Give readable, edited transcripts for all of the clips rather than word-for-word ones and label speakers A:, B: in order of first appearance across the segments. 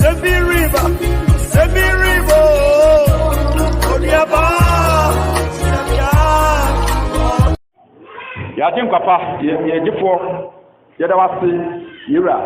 A: Semi river, Odiaba.
B: Yatin Papa, Yajifo, Yadawasi, Yura.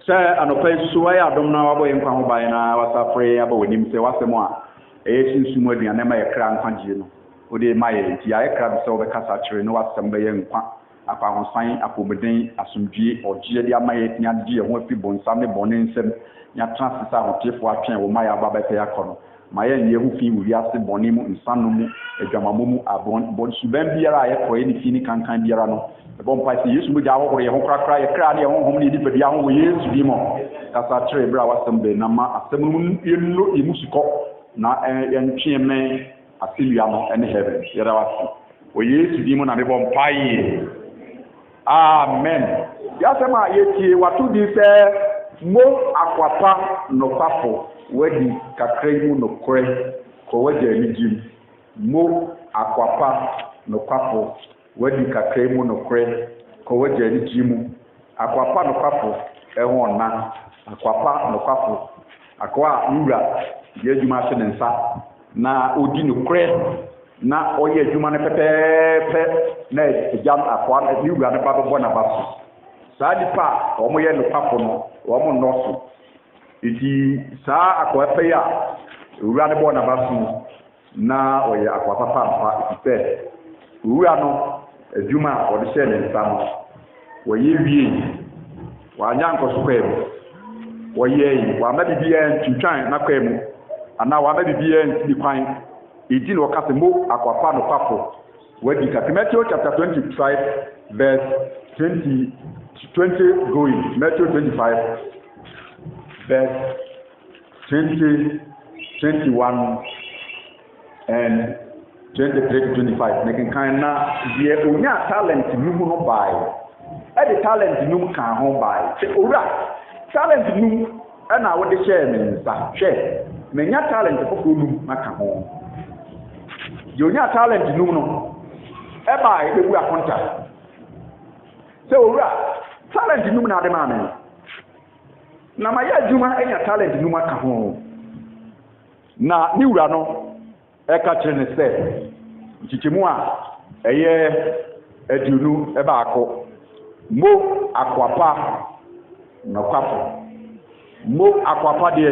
B: Sir, and a place so I don't know about him by now. I was afraid about him. Say, what's the more? Asian Sumodi and Emma Cran Fangino. Would they my Tiaka so the Cassatri, no assembly and upon sign upon Bedin, Asumji, or Gia Mayet, Nadia, what people in Sunday morning, send your chances out of Tiff watching with my Baba Teacono. My Yehu fee will ask the Bonimu in Sanumu, a Jamamumu, a bon Subembiara for any Fini can Biarano. The bomb party used to be our way, a cry, a cry, a home, needed for the young years to be more. That's our trade, Brow Assembly, Nama, Assembly, in Musico, not and Chiame, Asiliano, and heaven. Yadawasi. We used to demon and the bomb pie. Amen. Yasama Yeti, what to be fair, more aquapa no papo. Wedi kakremu no kore ko wedi eligim mo akwapa no papo wedi kakremu no kore ko wedi eligimu akwapa no papo ehon na akwapa no papo akwa nura ye adwuma se nsa na odi no kore na oye adwuma ne pepepe na ejam akwa nura ne babo na baso saadi pa omo ye no papo no omo noso iti saa akwape ya ura ne bo na basu na oye akwapa pampa ipe ura no adwuma o de she ne nsam woye wie wanya nkoso kwem woye wa ma bibia ntwitwan na kwem ana wa ma bibia ntidi kwan iti no kase mo akwapa no papo wadi ka Matthew chapter 25 verse 20 going Matthew 25 verse 20, 21, and 23-25. Making kind of the unya talent numu no buy. The talent numu can home buy. Say, ora talent numu, and I would share me share. Menya talent for numu maka home. Unya talent numu no. Eba we are contact. Say, ora talent numu na de man. Na maya juma enya talent numa ka ho na ni wura no e ka kire ne se chichimu a eye adunu e ba akọ mo akwapa no kwapo mo akwapa de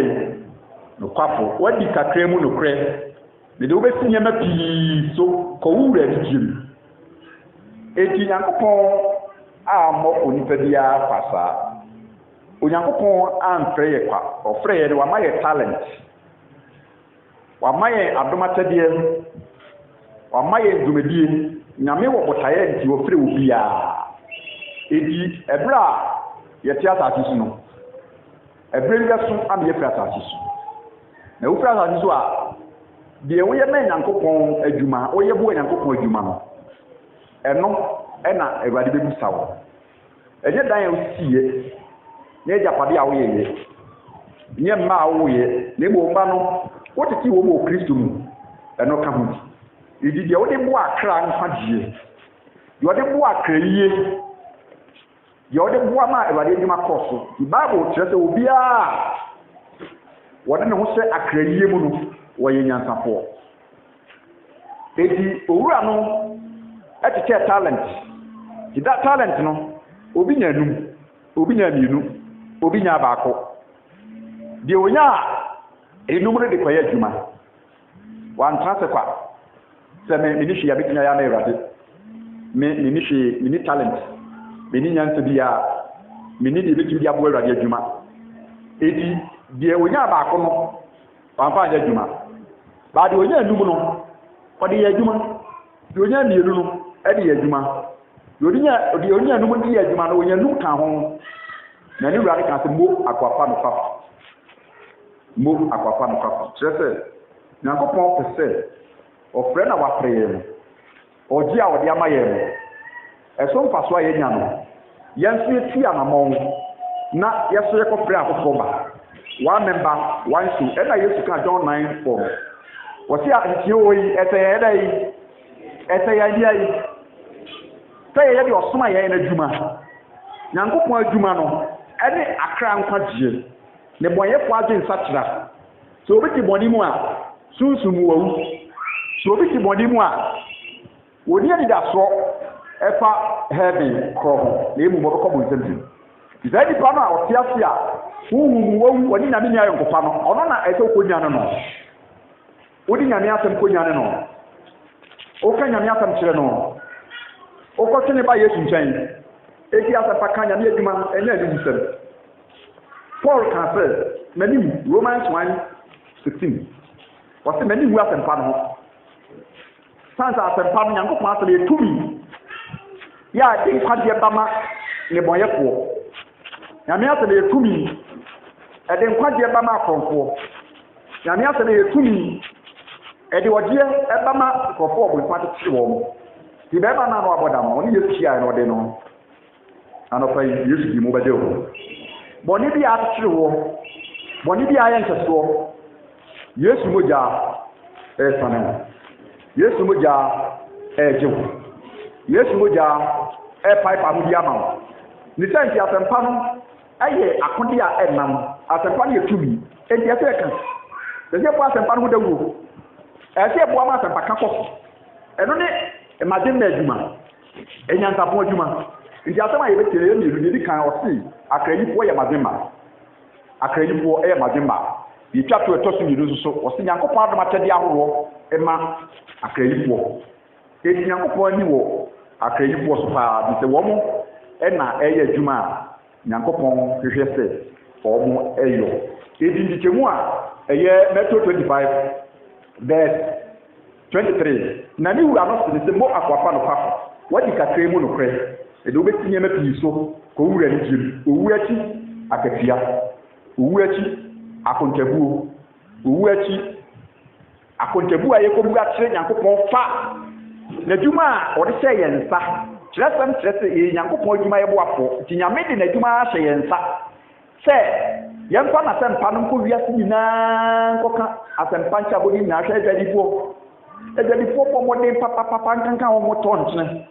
B: no kwapo wadi kakra mu no kre de de obesi nyama pi so ko wura dijim eti yankopon a mo onipa bia kwasa Onyankopon amfre ye kwa ofre ye wa maye talent wa maye adomatade wa maye dumedie nyame wo botaye nti ofre obia edi ebra ye tiata atisu no ebre ngeso am ye frata atisu na wo frata atisu a de wo ye na Nyankopon adwuma wo ye bo Nyankopon adwuma no eno ena ewade bebu sawo enye dan ye osie ne japade a wo ye nye mma wo ye ne bo mba no wotiti wo mo Kristo mu eno ka hu idi de wo de bo akra nfadie yo de bo akraye yo de bo ama ewade adwuma koso the Bible tell say obi a wo de ne ho se akraye mu no wo ye nyansafo edi owura no etike talent di that talent no obi nya num obi nya mienu obi nya baako de onya enumre de kwaye adwuma wan trase kwa se me ni ya betinya ya na erade me ni talent me ni nyanse bia me ni de betinya bia bo erade adwuma edi de onya baako no pampa ya adwuma ba de onya enum no odi ya adwuma de onya mienu no edi ya adwuma de onya enum di ya adwuma no onya enum ka ho na ni wurade kan se mo akwapa no papa chese Nyankopon pese ofre na wapre ye no oji a odi amaye no eso mfaso a yenya no yenso eti anamon na yeso ye kofre akofo ba one member one shoe e na Yesu kan John 9:4 wosi a ntie oyi ese ya dia yi sai ye de osoma ye na djuma Nyankopon adwuma no ene akra nkwagie ne boyefo adwen satra so obi ti boni mu a sunsun wawu so obi ti boni mu a woni ani da so efa heaven kro na emu mo ko bo nsem ìfẹ́ nípa náà ọ̀tí àti à wúwú wọ́wú wọ́n ní nyàmé ní ayọ̀ nkọ̀fà no ọ̀nà náà ẹ̀sẹ̀ okò nyàmé no wọ́n ní nyàmé asẹm kò nyàmé no ọ̀ka nyàmé asẹm kyerẹ no ọkọ̀ tó ní bá Yesu nkyɛn edi asẹm pa ká nyàmé edwuma ẹ̀nyẹ́ ẹ̀dí nsẹm Paul kan sẹ́ mẹ́nim Romans 1:16 wọ́n sẹ́ mẹ́nim wú asẹm pa no sáǹsì asẹm pa no nyankopɔn asẹm yẹ túmí yẹ a di nkwadeɛ bama ne bɔnyɛfoɔ nyame asɛm yɛ tumi ɛde nkwagyeɛ ba ma akɔmfoɔ nyame asɛm yɛ tumi ɛde ɔgyeɛ ɛba ma akɔmfoɔ ɔbɔnkwa tetere wɔ mu nti bɛɛba no a na wabɔda ma ɔne Yesu hyiaeɛ no ɔde no anɔpa yi Yesu di mu bɛgye wo bɔne bi a atetere wɔ bɔne bi a ayɛ nhyɛsoɔ Yesu mogya ɛresane wo Yesu mogya ɛregye wo Yesu mogya ɛrepaepa ho bi ama wo ne sɛ nti asɛmpa no ɛyɛ akode a ɛnam asɛmpa no yɛ tumi enti ɛsɛ ɛka ɛsɛ ɛboa asɛmpa no ho dawuro ɛsɛ ɛboa ma asɛmpa ka kɔ ɛno ne mmagye adwuma ɛnyansapɔn adwuma nti asɛm a yɛbɛkyerɛ yɛ mmienu ne di kan ɔse akrayifoɔ yɛ madwemma akrayifoɔ ɛyɛ madwemma yɛtwa to ɛtɔ so mmienu nso so ɔse nyankopɔn adom akyɛdeɛ ahoroɔ ɛma akrayifoɔ enti nyankopɔn ani wɔ akrayifoɔ so paa bi sɛ wɔn ɛna ɛyɛ adwuma a nyankopɔn hwehwɛ sɛ ɔmo ɛyɔ edi ndikyɛmu a ɛyɛ Matthew 25 verse 23 na ne wura no sɛ mo akwapa no kwafo wadi kakra mu no korɛ ɛde wobɛti nneɛma pii so kɔ wura ne gyem owu akyi akatua owu akyi akontabuo owu akyi akontabuo a yɛkɔbu akyerɛ nyankopɔn fa n'adwuma a ɔde hyɛ yɛn nsa kyerɛsɛm kyerɛ sɛ yɛ nyankopɔn adwuma yɛ boafoɔ nti nyame de n'adwuma ahyɛ yɛn nsa sɛ yɛmfa n'asɛmpa no nkɔ wiase nyinaa nkɔka asɛmpa nkyɛbɔ ne nyinaa hwɛ adwadifoɔ bɔ mmɔden papapapa nkanka wɔn mo tɔ nkyene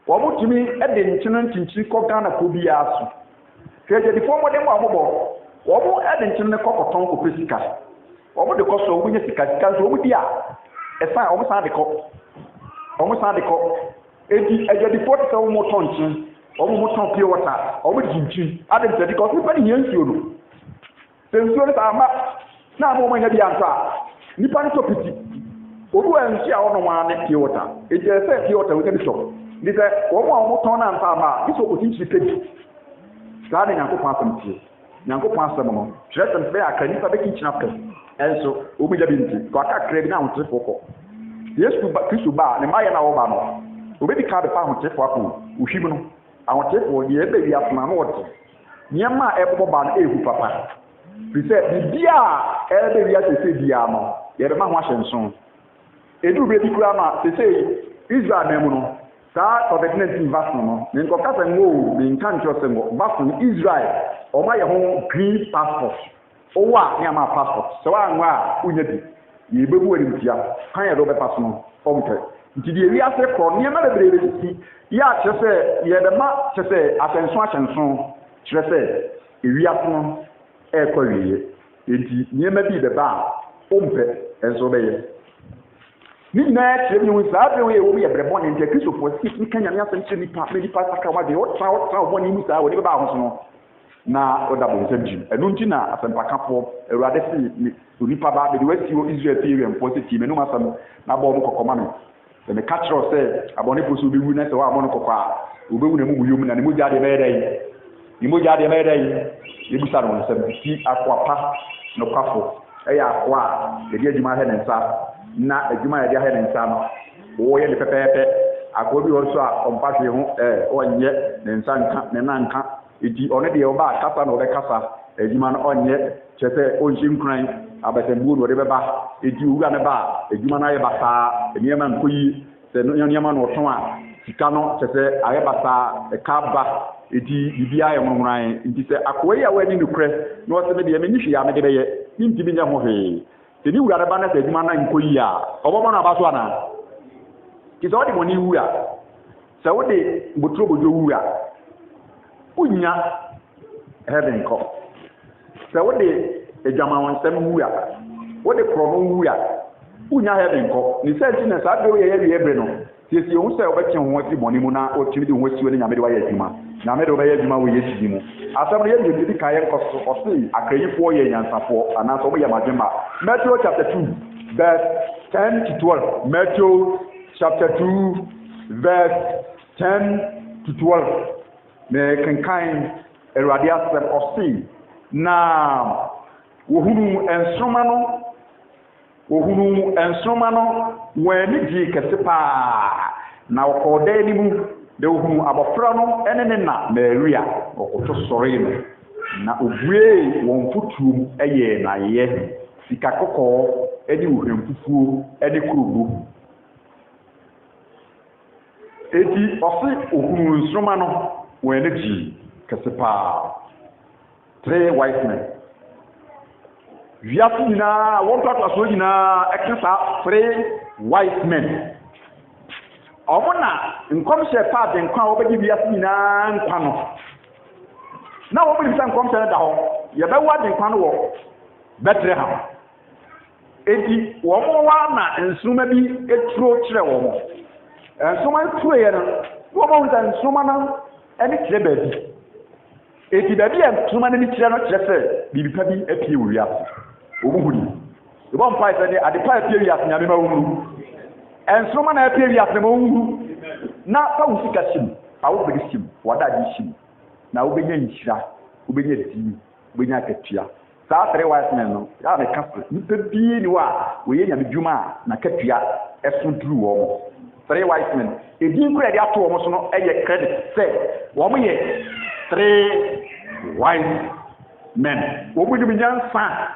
B: wɔn mo tumi de nkyene nkyinkyini kɔ Ghana kɔ biara so hwɛ adwadifoɔ mmɔden mu a wɔbɔ wɔn mo de nkyene kɔ kɔtɔn kɔpɛ sika wɔn mo de kɔ so wɔn mo nyɛ sika nso wɔn mo di a ɛsan wɔn mo san de kɔ eti adwadifoɔ te sɛ wɔn mo tɔ nkyene wɔn mo tɔn pure water wɔn mo di nkyini adi nsɛdi kɔ nipa ne hia nsuo no sɛ nsuo no saa ama na ama wɔn anya bi anto a nipa no tɔ piti obi wɔ nsuo a wɔn wɔn ane pure water eti ɛsɛ pure water wɔn bi tɔ ne sɛ wɔn a wɔn tɔn na nsa ama a bi sɛ wɔn ti nkyini pɛ bi saa ne nyankopɔn asɛm tie nyankopɔn asɛm no kyerɛ sɛm sɛ aka nipa bɛki nkyina pɛ ɛnso wɔn gya bi nti kɔ aka kra bi na ahotefoɔ kɔ Yesu Kristo ba ne mma yɛ na wɔba no obedi ka de pa ahotefoɔ akɔ ohwim no ahotefoɔ yɛ ebe wi asoma no wɔte nneɛma a ɛbɔ ba no ehu papa fi sɛ bibia a ɛbɛ wi asese bia no yɛde ma ho ahyɛ nson edu bi bi kura ma sese Israel na mu no saa COVID-19 vaccine no ne nkɔka sɛ ngo ne nka nkyerɛ sɛ ngo vaccine Israel ɔma yɛ ho green passport ɔwɔ a ne ama passport sɛ wa ngo a unya bi yɛbɛbu animtia kan yɛ do bɛpa so no ɔmpɛ nti deɛ wi ase korɔ nneɛma bebree bɛsisi yɛ akyerɛ sɛ yɛde ma kyerɛ sɛ ahyɛnso kyerɛ sɛ ewi ase no ɛrekɔ wie enti nneɛma bi bɛba a ɔmpɛ ɛnso bɛyɛ ne nyinaa kyerɛ mi hu saa bere yɛ wɔn yɛ brɛbɔ ne nti kristofoɔ si nka nyame asɛm kyerɛ nipa saka wɔn de wɔtra wɔn ne mu saa wɔn ne bɛba ahosuo no na ɔda bɔ nsɛm gyim ɛno nti na asɛmpakafoɔ awurade si onipa ba bɛde wasi wɔ Israel fie wɛmfoɔ sɛ tie m'anum asɛm na bɔ ɔmo kɔkɔma no sɛ meka kyerɛw sɛ abɔnefoɔ so wobɛwu na sɛ wɔabɔ no kɔkɔ a wobɛwu na mu yom na ne mogya deɛ bɛyɛ dɛn yɛbusa no nsɛm ti akoa pa nokwafo ɛyɛ akoa a yɛde adwuma ahɛ ne nsa na adwuma yɛde ahɛ ne nsa no wɔyɛ ne pɛpɛɛpɛ akoa bi wɔ so a ɔmpa hwee ho ɔnyɛ ne nsa nka ne nan nka eti ɔno deɛ ɔba kasa na ɔbɛkasa adwuma no ɔnyɛ kyerɛ sɛ ɔnhyɛ nkuran abɛsɛmbuo na ɔde bɛba eti owura ne ba adwuma no ayɛ basaa nneɛma nkɔ yie sɛ nneɛma no ɔtɔn a sika no kyerɛ sɛ ayɛ basaa ɛka ba eti bibi ayɛ honhoran nti sɛ akoa yi a wɔani no korɛ na ɔsɛ me deɛ menni hwee a mede bɛyɛ ne ntimi nyɛ ho hwee sɛ ne wura ne ba na sɛ adwuma no nkɔ yie a ɔbɛbɔ no aba so anaa nti sɛ wode bɔne wu a sɛ wode mboturo bodwo wu a wonya heaven kɔ sɛ wode adwama wɔn nsɛm wu a wode korɔno wu a wonya heaven kɔ ne sɛ nti na saa bɛ yɛ wie bre no siesie wo sɛ wobɛkye ho afi bɔne mu na wotumi de ho asiwe ne nyame de wayɛ adwuma nyame de wobɛyɛ adwuma wɔ Yesu di mu asɛm no yɛde di kan yɛnkɔ so ɔse akrayifoɔ yɛ nyansafoɔ anaasɛ ɔmoyɛ madwema Matthew chapter 2 verse 10 to 12 Matthew chapter 2 verse 10 to 12 me kenkan Awurade asɛm ɔse na wohunu ensroma no wani gye kɛse paa na ɔkɔɔda anim de wohunu abɔfra no ɛne ne na Maria ɔkoto sɔre no na obue wɔn fotuom ɛyɛ nayɛ sika kɔkɔɔ ɛne ohwam fufuo ɛne kurobo eti ɔse ohunu nsroma no wani gye kɛse paa 3 wise men wiase nyinaa wɔn tɔtɔ so nyinaa ɛka saa 3 wise men ɔmo na nkɔmhyɛ paade nkwa a wɔbɛgye wiase nyinaa nkwa no na wɔbɛnim sɛ nkɔmhyɛ no da hɔ yɛbɛwɔ ade nkwa no wɔ Bethlehem enti wɔn wa na nsoma bi eturo kyerɛ wɔn nsoma turoeɛ no wɔn wɔn sɛ nsoma no ɛne kyerɛ baabi enti baabi a nsoma no ne kyerɛ no kyerɛ sɛ biribipa bi apie wɔ wiase obuhudi ebon pai sɛ ne ade pai apie wiase nyame ma wuru ensoma na apie wiase ma wuru na fa usika sim fa wo bedi sim wada di sim na wo benya nhyira wo benya di wo benya akatua saa 3 wise men no ya me kaso nipa bi ni wa wo ye nyame dwuma na akatua ɛso duru wo mo 3 wise men edin kura de ato wo so no ɛyɛ credit sɛ wo mo yɛ 3 wise men wo bu ni nyansa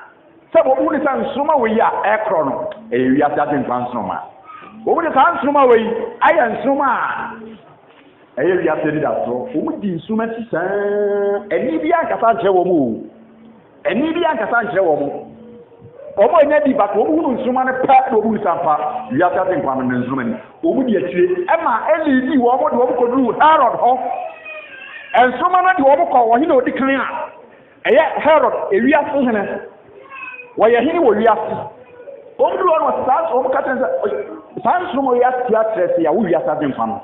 B: sɛ wɔbu ne sɛ nsoma wɔ yi a ɛkorɔ no ɛyɛ wiase ade nkwa nsoma wɔbu ne saa nsoma wɔ yi ayɛ nsoma a ɛyɛ wiase de da so wɔmu di nsoma si saa ɛni bi ankasa nkyerɛ wɔn o ɛni bi ankasa nkyerɛ wɔn wɔn a nya di bato wɔmu hunu nsoma no pɛ na wɔbu ne sampa wiase ade nkwa no ne nsoma ni wɔmu di akyire ɛma ɛli di wɔn de wɔn kɔduru Herod hɔ nsoma no de wɔn kɔ wɔn na odi kan a ɛyɛ Herod ewiase hene wɔyɛ hene wɔ wiase ɔmdu ɔno saa ɔmo ka kyerɛ sɛ saa nsom wɔ wiase tia kyerɛ sɛ yɛwo wiase ade nkwa no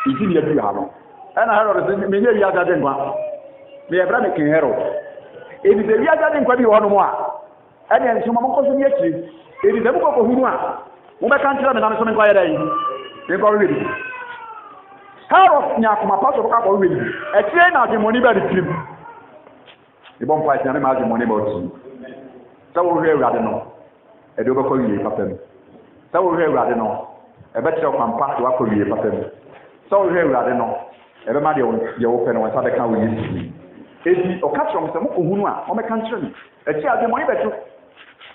B: ɛdi ne adu ha no ɛna Herod sɛ menyɛ wiase ade nkwa meyɛbrɛ me ken Herod ɛdi sɛ wiase ade nkwa bi wɔ hɔnom a ɛne nsom mokɔ so ne akyiri ɛdi sɛ mokɔ kɔhunu a mobɛka nkyerɛ me na me so menkɔ yɛ dɛ yi menkɔ wewɛ di Herod nya akoma pa so bɔka kɔ wewɛ di ɛkyerɛ na adwemmɔne bɛ de tirim ɛbɔ mpa ɛkyerɛ ne ma adwemmɔne bɛ ɔtim sɛ wohwɛ Awurade no ɛde wobɛkɔ wie papa mu sɛ wohwɛ Awurade no ɛbɛkyerɛ kwampa de wakɔ wie papa mu sɛ wohwɛ Awurade no ɛbɛma deɛ wopɛ no wɔn nsa bɛka wɔ Yesu mu edi ɔka kyerɛ m sɛ mokɔhunu a ɔmɛka nkyerɛ me akyi adwemmɔne bɛto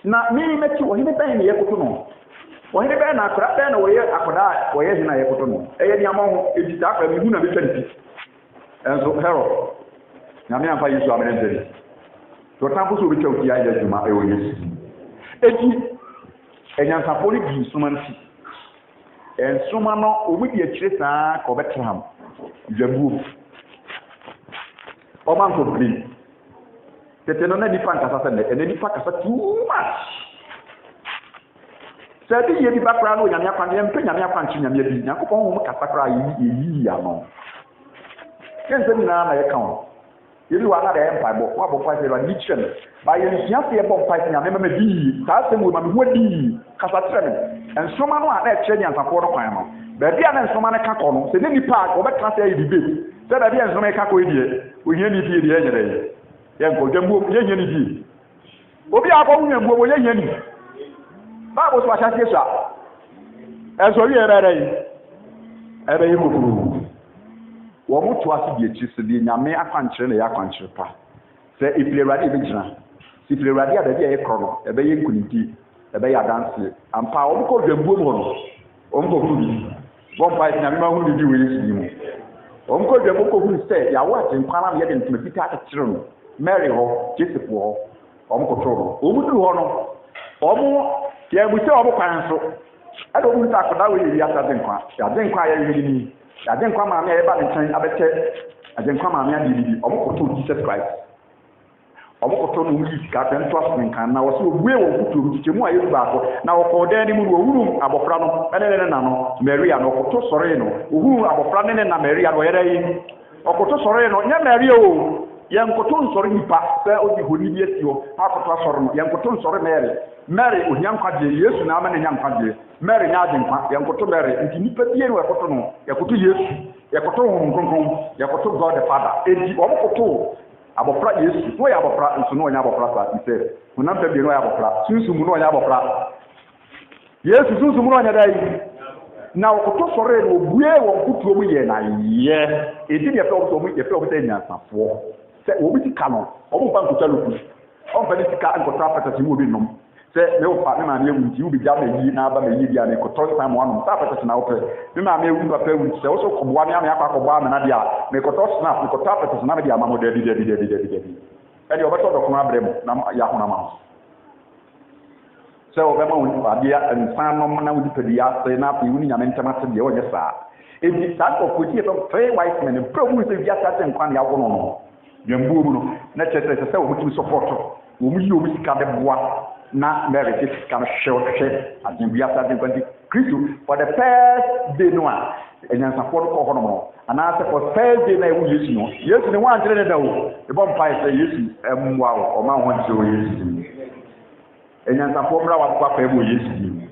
B: na mɛkyi ɔhene bɛn ne yɛkoto no ɔhene bɛn na akora bɛn na wɔyɛ akɔdaa a wɔyɛ hene a yɛkoto no ɛyɛ nneɛma ho edi saa akora mehu na metwa ne pi ɛnso Herod nyame amfa Yesu amene ntɛni Rotampo so bitwa utia ida juma ewo Yesu. Eti enyansafo ni di nsoma nti. Ensoma no obi di akyire saa ko Bethlehem. Jabu. O man ko bri. Tete no na nipa nkasa sɛ ne nipa kasa too much. Sɛ bi ye bi bakra no nyame akwan ne mpe nyame akwan kyi nyame bi. Yakopɔn ho kasa kra yi ya no. Kense ni na ye kan. Yeli wa na de empire wa bo kwase ba nichen ba ye nsia se bo kwase nya mema di saa se mu ma me ho di kasa tre me ensoma no a na ekye nya nsafo no kwan no ba bia na ensoma ne ka kɔ no se ne nipa ko be kasa ye dibe se ba bia ensoma ka kɔ die ohia ni die ye nyere ye nko dwambu ye hia ni die obi akɔ wunya mbuo ye hia ni ba bo so ahyase so a enso ye rere yi ebe ye kokuru wo mo to ase die kyise die nyame akwankyere na ya akwankyere pa sɛ ifile Awurade ebe gyina ifile Awurade a baabi a yɛ korɔ no ebe yɛ nkunti ebe yɛ adanse ampa wo ko dwambuo mu no wo mo ko bi bo mpa nyame ma hu bi wɔ Yesu mu wo mo ko dwambuo ko hu sɛ ya wo atenkwa na yɛ de ntoma fita akyere no Mary hɔ Joseph hɔ wo mo ko to no wo mo duru hɔ no wo mo yɛ bu sɛ wo mo kwan so ɛde wo mo ta akoda wɔ yɛ asa denkwa ya denkwa yɛ yɛ ni adenkwa maame a yɛba ne nkyɛn abɛkyɛ adenkwa maame a bibi ɔmo koto Jesus Christ omokoto no yi sika pento asen kan na wo se obue wo kutu tichemu aye baako na okodan ni mu wo huru abofra no ene na no Maria no okoto sore no ohuru abofra ne na Maria no yere yi okoto sore no nya Maria o yankoto nsore nipa se odi honi bi asio akoto sore no yankoto nsore Mary onyankwaje Yesu na ama ne nyankwaje Mary nya ade nkwa yankoto Mary nti nipa bie no yakoto no yakoto Yesu yakoto honhom yakoto God the Father edi omokoto abofra Yesu no ya abofra nso no nya abofra sa ise hunam pe bi no ya abofra sunsumu no nya abofra Yesu sunsumu no nya dai na okoto sore no obue won kutuo mu ye na ye edi ne pe okoto mu ye pe okoto nyansafo se obi sika no obo pa nkuta luku on fa sika nkoto apata si mu obi nom se me opa me ma na ewu nti ubi ja me yi na aba me yi dia ne koto time one ta apata na ope me ma me ewu papa ewu se wo so koboa me ame akwa koboa me na dia me koto snap me koto apata na me dia ma mo de edi obeto do kuma brem na ya ho na ma se o be ma won pa dia nsan no na wudi pedi ya se na pe wuni nyame ntama se dia onye saa edi that of which from three white men pro mu se via certain kwan ya wo no yambu mu no na chete se wo mutu support wo mu yi o sika de boa na Mary just kind of short as in we are starting to Christ for the first day no and support ko hono mo and after for first day na we Yesu no Yesu ne wan tire da wo e bom pai say Yesu emwa o ma ho nti o Yesu and support bra wa kwa pa Yesu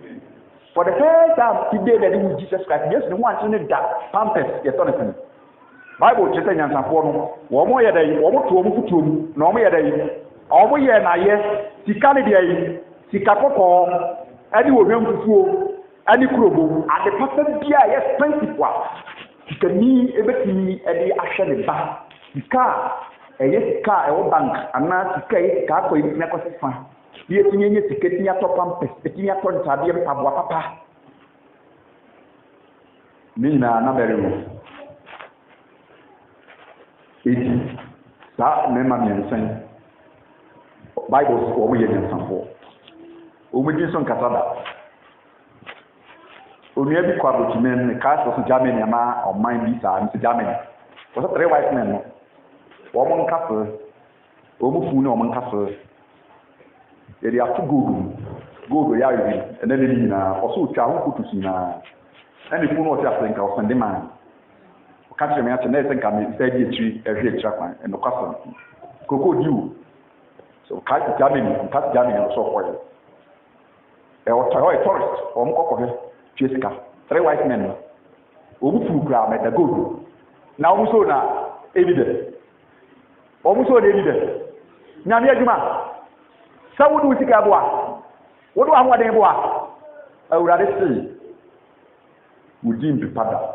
B: for the first time today that we Jesus Christ Yesu ne wan tire da pampers ye to ne Bible chete nyan support no wo mo ye dai wo mo to mo kutu mu na wo mo ye dai obo ye na ye sika ne dia yi sika kokko ani wo hwemfufuo ani kurobo ade papa bia ye expensive wa sika ni ebetini ede ahwe ne ba sika sika wo bank ana sika sika ko yi na ko sefa bi etinye nye sika tinya to pampes etinye to ntade mpaboa papa ni na bere wo edi sa me ma mi ensan Bible wo mo ye nsanfo o mo di son kasada o ni abi kwa botimen ne ka so Germany ama o mind bi sa ni Germany o so three white men no wo mo nkaso o mo fu ni o mo nkaso e dia to gogo ya yi ene le ni na o so twa ho kutusi na ene fu no o tia senka o sende man o ka tire me ate na senka me se di etri e hwe etri kwan e no kwaso koko diu so ka Germany so for you e o tourist o mkoko he Jessica three white men o bu fu kra me da gold na o so na evidence o mu so na evidence nya me adwuma sa wudu sika bo a wudu ahwaden bo a awurade sei wudin bi pada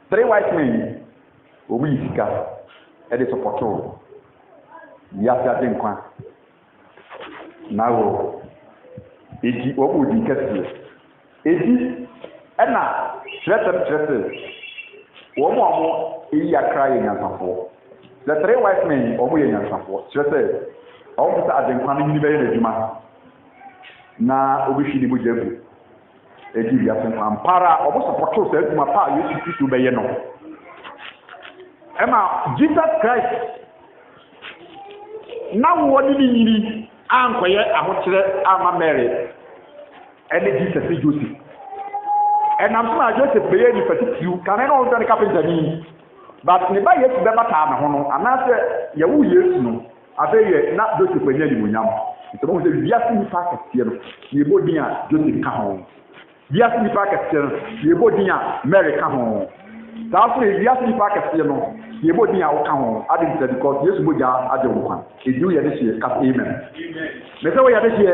B: three white men o bu sika e de support o ya ta den kwa nawo edi obo di kase edi na trete wo mo eyi akra ye nyansafo the three white men obo ye nyansafo trete o mo sa aden kwa ni be ye adwuma na obi hwi ni mo jabu edi ya sen kwa para obo support so adwuma pa Yesu Kristo be ye no ema Jesus Christ na wodi ni nyiri ankoye ahokyere ama Mary ene Jesus Joseph enam ma Joseph be ye ni patitiu kan na on don carpenter ni but ne ba Yesu be bata na ho no anase ye wu Yesu no abeye na Joseph anya ni munyam so mo se biasi ni pa kase no ye bodin a Joseph ka ho biasi ni pa kase no ye bodin a Mary ka ho tafu biasi ni pa kase no ye bodin a wo ka ho adin se because Yesu boja aje wo kwan edu ye de se ka amen me se wo ye de se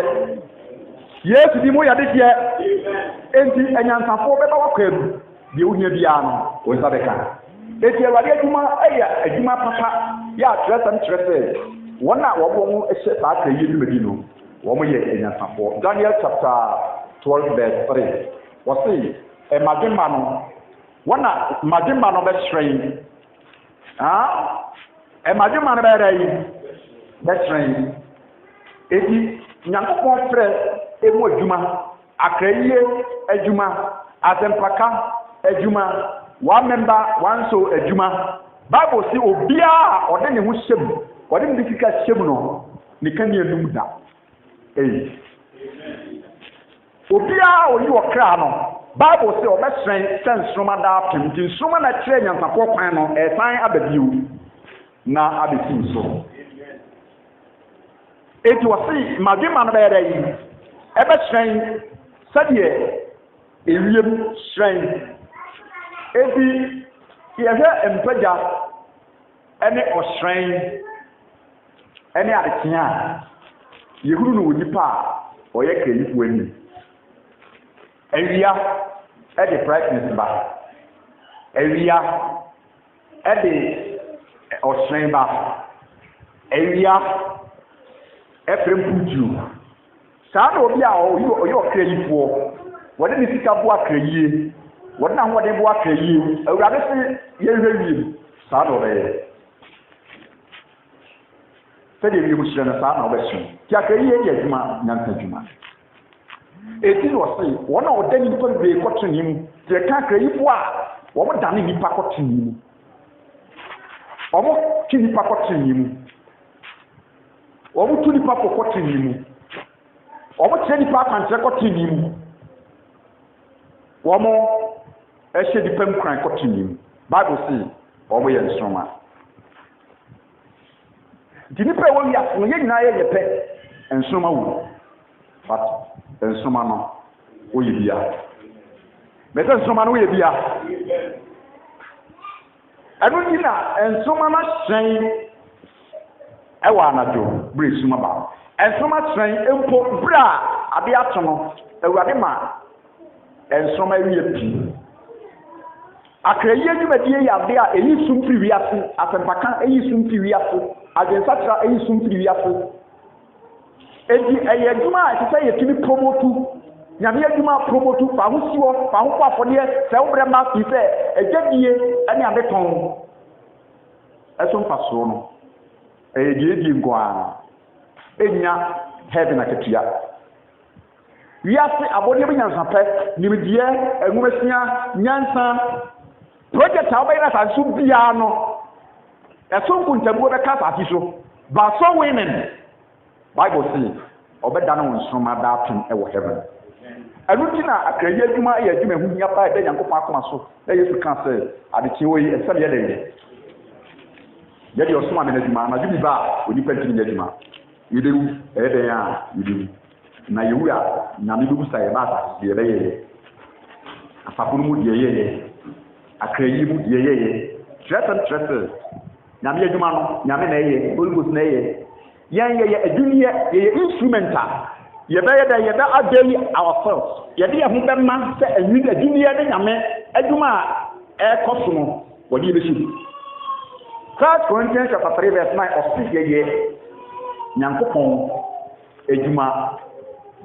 B: Yesu di mo ye de se enti anyansafo be ba wakwaru bi ohia bia no wo sa be ka eti awade adwuma aya adwuma papa ya trese wona wo bo mu ehye sa ka yi ni medi no wo mo ye anyansafo Daniel chapter 12 verse 3 wo say e magema no wona magema no be shrine e magema no be rai be shrine eti nyankopon frɛ emu adwuma akraye adwuma azempaka adwuma one member one so adwuma Bible say obia ode ne ho hyem wɔde ne sika hyɛm no ne kanea num da obiara oyi wɔ kra no Bible sɛ ɔbɛhyerɛn sɛ nsoroma daa apem nti nsoroma na kyerɛ nyansafoɔ kwan no ɛsan aba bio na abɛsi nso enti wɔse madwema no bɛyɛ dɛ yi ɛbɛhyerɛn sɛdeɛ ewiem hyerɛn enti yɛhwɛ mpagya ɛne ɔhyerɛn ɛne adekyea a yɛhuru no wɔ nipa a ɔyɛ kranifoɔ anim awia ɛde brightness ba awia ɛde ɔhyerɛn ba awia ɛfrɛ mputuo saa na obi a ɔyɛ ɔkranifoɔ wɔde ne sika bo akra yie wɔde n'ahoɔden bo akra yie awurade se yɛhwɛ wiem saa na ɔbɛyɛ sɛdeɛ wiem hyerɛ no saa na ɔbɛhyerɛn nti akra yie yɛ adwuma nyansa adwuma eti na ɔse wɔn a ɔda nipa bebree kɔtɔ ne mu deɛ ka akrayifo a wɔn dane nipa kɔtɔ ne mu wɔn twi nipa kɔtɔ ne mu wɔn tu nipa kɔtɔ ne mu wɔn kyerɛ nipa akwankyerɛ kɔtɔ ne mu wɔn ɛhyɛ nipa nkran kɔtɔ ne mu Bible si wɔn yɛ nsoroma nti nipa a wɔn wiase no yɛ nyinaa yɛ pɛ nsoroma wɔ but nsoroma no woyɛ bia mɛsɛ nsoroma no woyɛ bia ɛno nti na nsoroma no hyerɛn ɛwɔ anadwo bere suma ba nsoroma hyerɛn mpo bere a ade ato no awurade ma nsoroma wie pii akrayie dwumadie yɛ ade a ɛyi sum firi wiase asɛmpaka ɛyi sum firi wiase adwensakra ɛyi sum firi wiase edi ɛyɛ adwuma a ɛsɛ sɛ yɛtumi promotu nyame adwuma promotu fa ho si hɔ fa ho kɔ afɔdeɛ sɛ wobrɛ ma fi sɛ agyadie ɛne abɛtɔn ɛso mfasoɔ no ɛyɛ gyedie nkoa ɛnya heaven akatua wiase abɔdeɛ bi nyansapɛ nimdeɛ anwumasia nyansa project a wobɛyɛ no asase so biara no ɛso nkontabuo bɛka asase so but so women Bible says obeda no nsoroma da pem e wo heaven anu ti na akraye adwuma yɛ adwuma hu nya pa da Nyankopɔn akoma so na Yesu kan sɛ adekye wo yi ɛsɛm yɛ da yi yɛ de ɔsoma me na adwuma na dwuma ba onipa ntimi nya adwuma yedewu ɛyɛ den a yedewu na yewu a na me bu sa yɛ ba sa yɛ bɛ yɛ afafo no mu die yɛ akraye mu die yɛ trɛsɛ nyame adwuma no nyame na yɛ olugos na yɛ yan yɛ adunia yɛ instrumenta yɛ bɛyɛ da yɛ bɛ adeli ourselves yɛ de yɛ ho bɛma sɛ anwi adunia ne nyame adwuma a ɛkɔ so no wɔde yɛ bɛhyɛ 1 Corinthians chapter 3 verse 9 ɔsi yɛ Nyankopɔn adwuma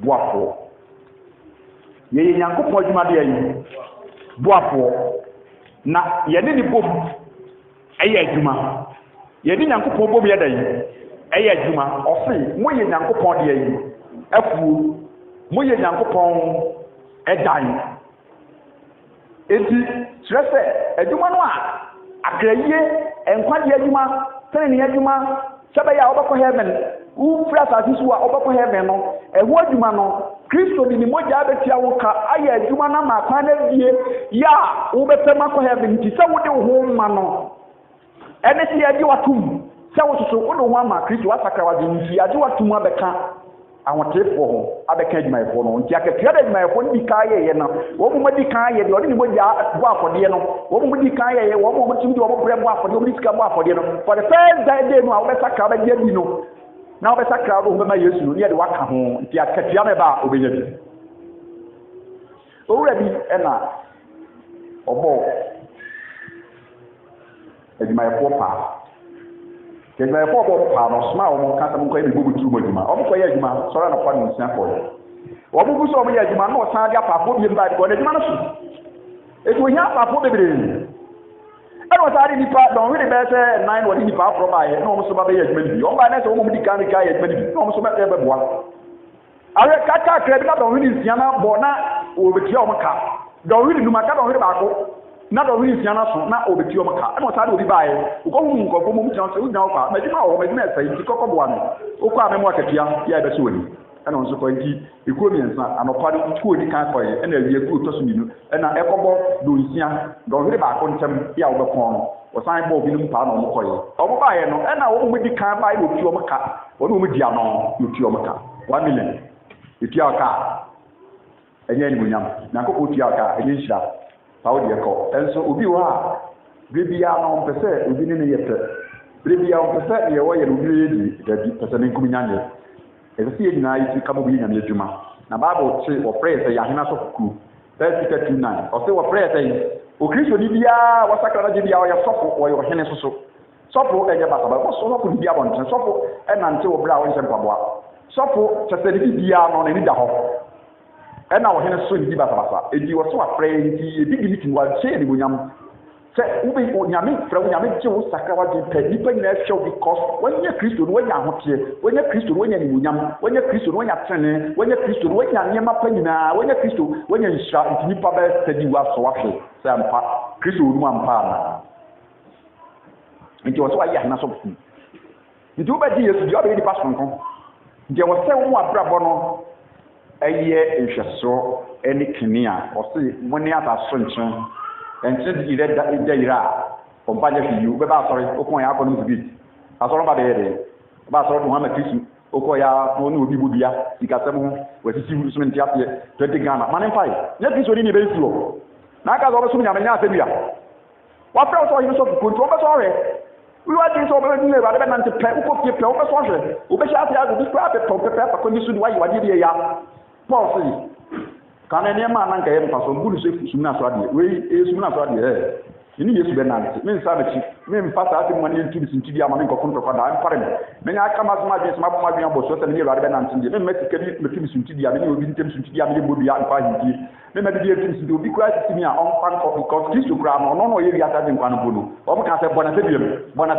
B: boafoɔ yɛ Nyankopɔn adwuma de yɛ boafoɔ na yɛ ne bom ɛyɛ adwuma yɛ ne Nyankopɔn bom yɛ da yi ɛyɛ adwuma ɔse moyɛ Nyankopɔn de ayi afuo moyɛ Nyankopɔn ɛdan enti kyerɛ sɛ adwuma no a akrayie nkwade adwuma tene adwuma sɛ bɛyɛ a wobɛkɔ heaven wofiri asase so a wobɛkɔ heaven no ɛho adwuma no Kristo de ne mogya abɛtia wo ka ayɛ adwuma no ma kwan na vie yɛ a wobɛpɛ ma kɔ heaven nti sɛ wode wo ho ma no ɛne sɛ yɛgye watom sɛ wo soso wo ne ho ama Kristo wasakra wade nti agye watom abɛka ahotefoɔ ho abɛka adwumayɛfoɔ no nti akatua da adwumayɛfoɔ no di kan yɛyɛ no wɔn mu di kan yɛ deɛ ɔde ne mogya bɔ afɔdeɛ no wɔn mu di kan yɛyɛ wɔn mu tumi de wɔn brɛ bɔ afɔdeɛ wɔn de sika bɔ afɔdeɛ no for the first day no a wɔbɛsakra bɛgye bi no na wɔbɛsakra wo ho bɛma Yesu no ne yɛde waka ho nti akatua no ɛba a obɛnya bi owura bi ɛna ɔbɔ adwumayɛfoɔ paa adwumayɛfoɔ bɔ paa no soma a wɔn kasa mo nkɔ yɛ bibu turu mo adwuma wɔn kɔ yɛ adwuma sɔrɔ na kɔ ne nsia kɔ yɛ wɔn bu so wɔn yɛ adwuma na ɔsan de apaafo bi mba kɔ n'adwuma no so etu ohia apaafo bebree ɛna ɔsan de nipa dɔnhwere bɛyɛ sɛ nan wɔde nipa aforo baayɛ na wɔn so ba bɛyɛ adwuma no bi wɔn ba n'ɛsɛ wɔn mu di kan yɛ adwuma no bi na wɔn so bɛboa awɛ kaka akra bi na dɔnhwere nsia na bɔ na wɔbɛtua wɔn ka dɔnhwere num aka dɔnhwere baako na do wi fiana so na obeti o maka e mo sa de obi bae uko hu nko fo mo mu chance u nya kwa majima wo majima sai ti kokko bo ano uko ame mo akatia ya e be so wani ana nso ko nti ekuo miensa anopa de ekuo di kan koye na awie ekuo to so minu na ekobo do nsia do hwere ba ko ntem ya wo be kon no o san bo bi num pa na mo koye o bo bae no na wo mo di kan bae obi o maka wo no mo di ano obi o maka 1 million obi aka enye ni munyam na ko obi aka enye nshira pa wo de ko enso obi wa bibia no mpese obi ne yete bibia mpese ye wo ye no bi yedi da bi pese ne nkuminyanye ese ye nyina yi ka mo bi nyame adwuma na bible che wo pray say yahena so kuku 1:29 o say wo pray say o kristo ni bia wo sakra na bia wo ya sofo wo yo hene soso sofo enye basa ba wo sofo ni bia bon sofo e nante wo bra wo nse mpaboa sofo chese ni bia no na ni da ho e na wo hene so ni basa edi wo so wa pray nti e big meeting wa che ni bonyam se ubi onyame fra onyame je wo sakra wa de pe nipa nyina hwe because wanya kristo no wanya ahote wanya kristo no wanya ni onyam wanya kristo no wanya tene wanya kristo no wanya nyema pa nyina wanya kristo wanya nshira nti nipa ba stadi wa so wa hwe se ampa kristo no ampa na nti wo so wa ya na so fu nti wo ba di yesu di oba di pastor nko nti wo se wo abrabo no eye nhweso eni kinia wo se moni ata so nchen enti di ida ira o baje fi yu be ba sori o kon ya ko no bi asoro ba be de ba soro Muhammad Kristu o ko ya no ni obi budua ikasem we sisi wu sumen ti ape 20 Ghana manen fai ne Kristo ni be nsuo na aka zo be sum nyame nya asebia wa fra so yin so ko nto be so re wi wa di so be ni le ba be nan te pe o ko pie pe o be so re o be sha ya go bi kwa pe to pe pa ko ni su ni wa yi wa di ya Paul si kana ne ma nan ka yem paso bulu se sumna so ade we sumna so ade ni yesu benanti men sa bachi men pasa ati mo ni ntibi sintidi ama men ko konto fa da am pare men ya kama zuma bi sama ma bi abo so se ni yaro benanti ndi men meti kedi metibi sintidi ama ni obi ntem sintidi ama ni bodu ya nfa hindi men ma bi di ntem sintidi obi kwa simi a on fan ko because Kristo kra no no ye ri ata de nkwan bolu o mo ka se bona se biem bana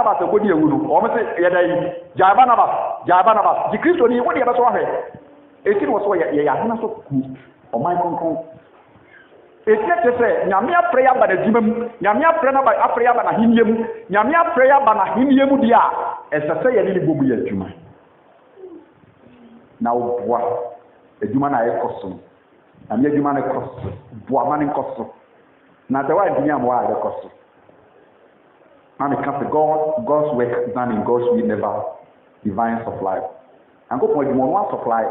B: ba se ko di ewu no o mo se ye dai ja bana ba di Kristo ni wo di ba so ahwe eti no so ye ya na so ku o mai konkon eti se nyame prayer ba na dimam nyame prayer na ba prayer ba na hinyem nyame prayer ba na hinyem dia esese ye ni bobu ya adwuma na obwa adwuma na ekoso na me adwuma na ekoso bua ma na ekoso na the why dunya mo a ekoso and it comes God's work done in God's will never divine supply and go for the one supply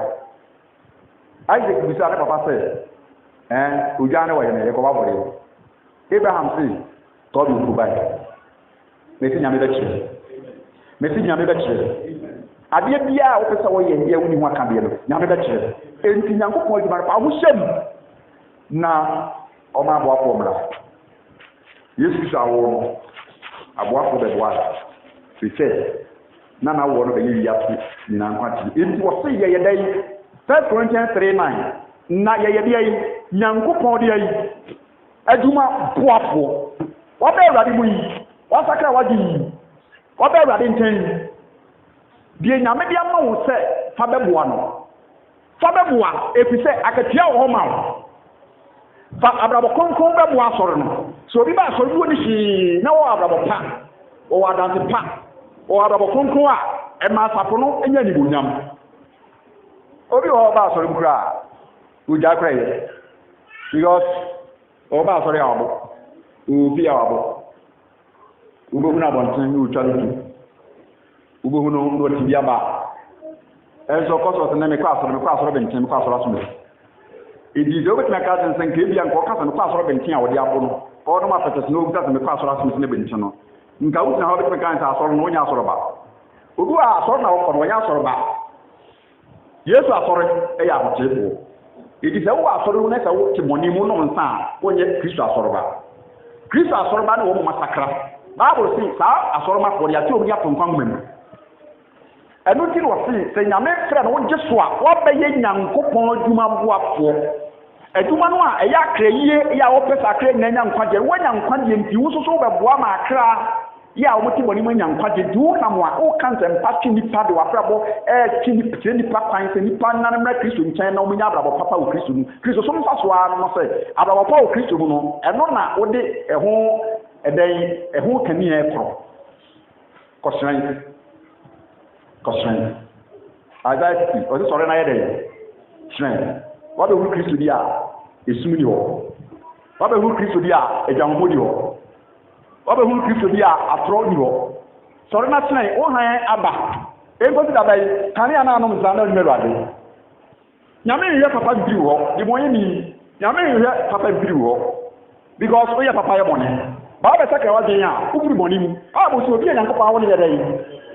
B: Isaac bisa na papa say ujane wa yene ko ba bore Abraham say God will provide mesi nyame be kire ade bia wo pesa wo ye wuni ho aka bia no nyame be kire enti nyankopon adwuma pa wo hyem na o ma bo afo mra Yesu shawo no abo afo be bo ala se na wo no be yi yapi ni na nkwati enti wo say ye dai 1 Corinthians 3:9 na ye yi nyankopon de yi adwuma boafo wo be awrade mu yi wo sakra wadi yi wo be awrade nten die nyame de ama wo se fa beboa no fa beboa efise akatia wo ma wo fa abrabo konkon beboa soro no so bi ba soro wo ni shi na wo abrabo pa wo adanse pa wo abrabo konkon a e ma sapo no enya ni bonyam obi ho ba soro mkura uja kra ye because o ba soro ya obo obi ya obo ubo huna bonten ni utwale ubo hunu ndo tibia ba enso koso se na me kwa soro benten kwa soro aso idi do betina ka sen ke bia nko kasa no kwa soro benten a wo di abo no o no ma pete se no obi ta se me kwa soro aso ne benten no nka wutina ho betina ka sa soro no nya soro ba obi a soro na wo ko no nya soro ba Yesu asọrọ ya ahotefo idi se wo asọrọ na se wo timoni mu no nsa wonye Kristo asọrọ ba na wo mo masakra Bible say sa asọrọ ma for ya ti obi atonkan mem enu ti wo se nyame fere na wo jeso a wo be ye nyankopon adwuma boafo adwuma no a eya akrayie ya wo pesa akra na nyankwaje wo nyankwaje mpi wo so be boa ma akra ya o moti boni manya nkwaje du na mo a o kanse mpa nipa de wafrabo tini nipa kwan se nipa na mra Kristo nkyɛn na o munya abrabo papa o Kristo nu Kristo so mfa so a no se abrabo papa o Kristo mu no ɛno na o de ɛho ɛdɛn ɛho kani ɛkro kɔsran Isaiah o se sɔre na yɛ dɛ sran wa be hu Kristo di a esum ni hɔ wa be hu Kristo di a edwanho di hɔ wa be hu Kristo di a atro ni hɔ sɔre na sran o han aba ego ti da bai kan ya na anom zan na numeru ade nyame yɛ papa biri hɔ di mo yɛ ni nyame yɛ papa biri hɔ because o yɛ papa yɛ bɔne ba be saka wa den a ubiri bɔne mu a bo so obi yɛ nyankopɔn awo ne yɛ dai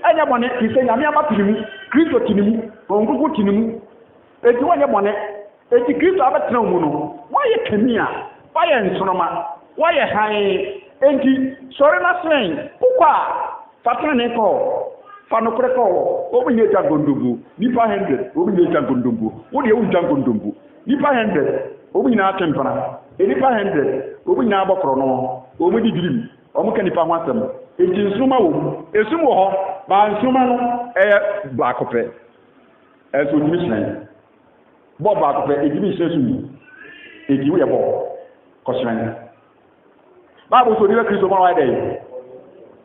B: anya bɔne ti sɛ nyame ama tinimu Kristo tinimu ongugu tinimu eti wanyɛ bɔne eti Kristo abatena mu no wayɛ kania wayɛ nsoroma wayɛ han enti sɔre na sen ukwa fatana ne ko fa no kore ko obi nye ta gondombo nipa 100 obi nye ta gondombo wo de ewu ta gondombo nipa 100 obi nyina atempana nipa 100 obi nyina abokoro no obi di dirim omo ka nipa ho asem enti nsoma wo esum wo ho ba nsoma no baakopɛ eso ni mishan bo baakopɛ edibi sesu edi wo ye bo kɔsran Bible so ni Kristo ma wa dai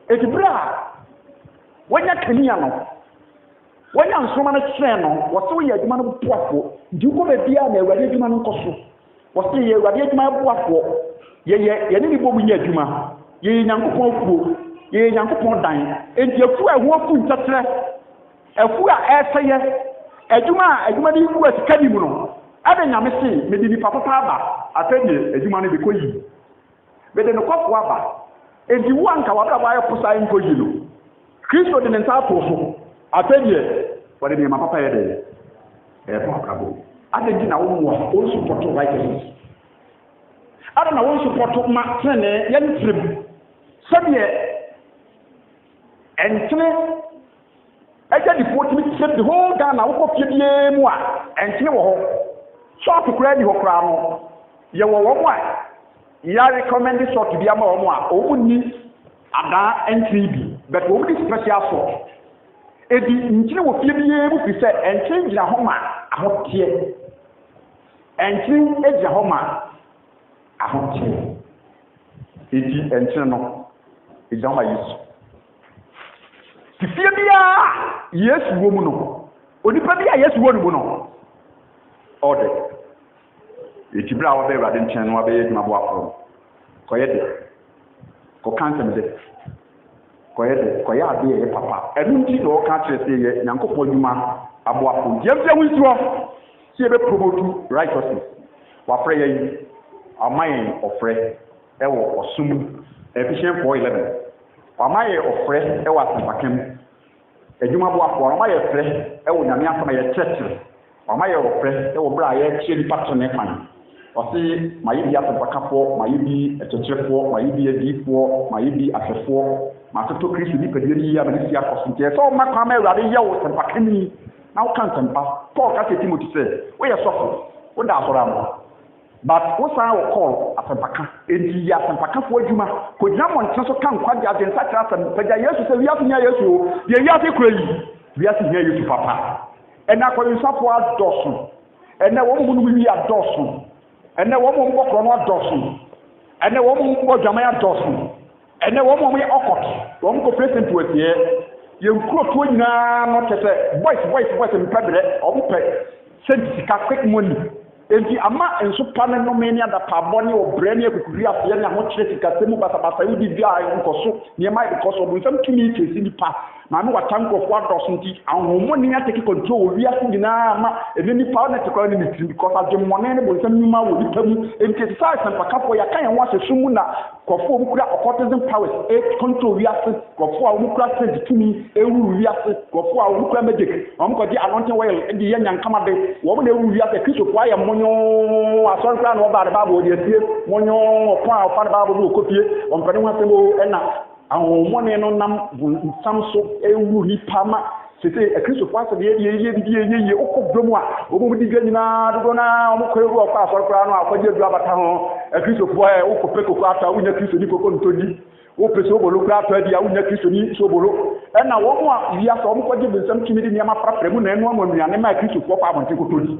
B: eti bra wanya kania no wanya nsoma no kyerɛ no wɔse wo yɛ adwuma no boafo ndi ko ba bia na awurade adwuma no nkɔso wɔse yɛ awurade adwuma boafo yɛ ne bo mu nya adwuma yɛ nyankopɔn afuo yɛ nyankopɔn dan enti afu a ho afu ntatrɛ afu a ɛsɛyɛ adwuma ni ku asika ni mu no ada nyame se me di nipa papa aba atɛde adwuma no be koyi be de no kɔfo aba enti wo anka wabra ba ayɛ posa nkoyi no Kristo de nsa ato so atɛde wode ne papa yɛ de akabo ada di na wo mo o support righteousness ada na wo support ma tene yɛ ntrim sɛdeɛ ɛntene ɛgya di 40 trip the whole Ghana wo kɔ fie bie mu a ɛntene wɔ hɔ short kura di hɔ kura no yɛ wɔ wɔ mo a ya recommend short bi ama wɔ mo a o ni ada entry bi but wo di special sort edi ntene wɔ fie bie mu fi sɛ ɛntene gyina hɔ ma ahoteɛ ɛntene egyina hɔ ma ahoteɛ edi ɛntene no egyina ma Yesu fie bia Yesu wo mu no onipa bia Yesu wo no mu no ode etibra wa be rade nchen no wa be yeduma bo afro koye de ko kansem de koye ade ye papa enu nti do ka kire se ye nyankopon dwuma abo afro diemtia wisuo se be promote righteousness wa frɛ ye amayen ofrɛ ewo osum Ephesians 4:11 amaye ofrɛ ewo asempakam adwuma bo afro amaye frɛ ewo nyame asema ye church amaye ofrɛ ewo bra ye kye ni pato ne fan osi mayi bi asempakafo mayi bi etetrefo mayi bi adifo mayi bi afefo matoto Kristo ni pediri ya bani sia kosinte so ma kwa ma awurade ye wo sempakani na wo kan sempa Paul ka se Timothy se wo ye sofo wo da asora mo but wo san wo call asempaka enti ya asempakafo adwuma ko gyina mo nten so kan kwa dia den sakra asempaka Yesu se wiase nya Yesu de wiase kura yi wiase nya Yesu papa ena ko nsafo adoso ena wo mu no wi adoso ena wo mu mbokro no adoso ena wo mu mbodwama adoso ena wo mu okot wo mu ko present wetie ye nkuro to nyina no tese voice mpabre o mu pe sika quick money enti ama enso pane no meni ada pabone o brane akukuri afia ne ho kire sika semu basa yudi bia nkoso ne mai because of nsam tumi tesi ni pa na no watanko fo adoso nti ahomo ne ya take control wi asu dina ama ebe ni pa na te kwa ni mitri because adwemone ne bo nsam nyuma wo nipa mu enti sai sampakafo ya kan wa sesumu na kofo mu kura occultism powers control wi asu kofo a mu kura send tumi ewu wi asu kofo a mu kura magic am ko di anointing oil di ye nyankama de wo mu na ewu wi asu Kristo kwa ya monyo asɔre kra na ɔba de baabo de asie monyo ɔpɔn a ɔfa de baabo de okopie ɔmpɛne ho asɛm ɛna ahomɔne no nam nsam so ewu nipa ma sese Kristo kwa sɛ ye okobro mu a obo di gani na dogo na ɔmo kɔ ewu ɔkɔ asɔre kra no akɔgye du abata ho Kristo fo okope koko ata wonya Kristo ni koko ntoni o pese obolo kra to dia unya Kristo ni so obolo e na wo mo a wi aso mo kwaje bensam timi di niam afrafra mu na enu amanuane ma Kristo fo kwa abonte kotodi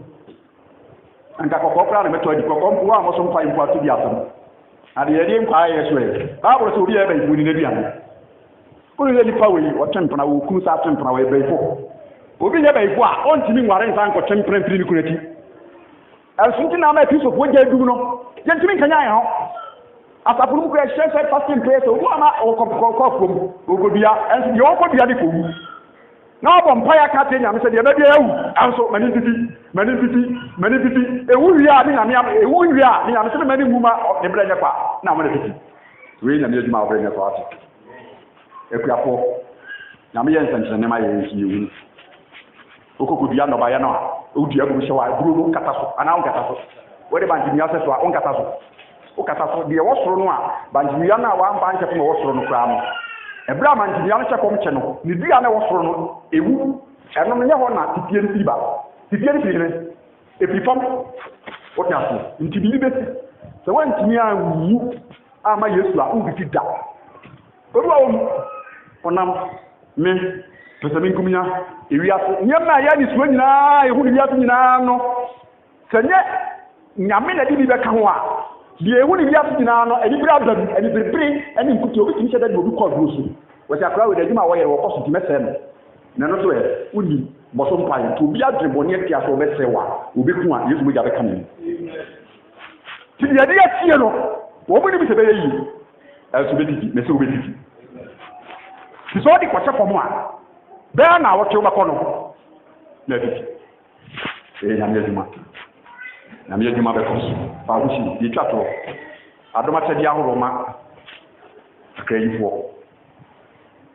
B: anka kokko kra na meto adi kokko mpo a mo so mfa impo atodi asom ade ye di nkwa ye so e Bible so obi e ba ibu ni na duane ko ni ni pawe o tempna wo kunu sa tempna wo e ba ifo obi ye ba ifo a on timi nware nsa nko tempna mpiri ni kunati asunti na ma Kristo fo je du no je timi kanya ya ho asapuru ko ehye fasting prayer so wo ama o ko from ogodua enso ye o ko bia de ko wu na obo mpa ya ka te nyame se de na bia wu anso mani titi ewu wi a ni nyame ewu wi a ni nyame se mani muma de bra nya kwa na mo de titi we nyame aduma obra nya so ati ekuapo nyame ye nsanche ne ma ye yiwu okokodua no ba ya no odua bu hye wa duro no kata so ana on kata so we de banji mi aseso on kata so o kata so de wo soro no a banji ya na wa mba nche ko wo soro no kra no ebra banji ya no che kom che no ni dua na wo soro no ewu eno no nye ho na titie ni ba titie ni ne epifam o ta so ntibi be se wa ntimi a wu ama Yesu a u bi da ko do onam me pese min kumnya ewi aso nyama ya ni so nyina ehu ni aso nyina no senye nyame na di bi be ka ho a die ehu ni aso nyina no eni bra da eni bebre eni nkuti obi timi sheda obi ko grosu wo se akra we da juma wo yere wo koso ti mese no na no so e uni boso mpa to bi adreboni ati aso be sewa obi ku a Yesu mo ja be ka ni ti ya di atie no wo mo ni bi se be yi aso be titi mese obi titi ti so di kwache fo mo a be na wo te wo bakono na titi nyame adwuma be koso fa wo si di twato adoma tedi ahoroma akrayifo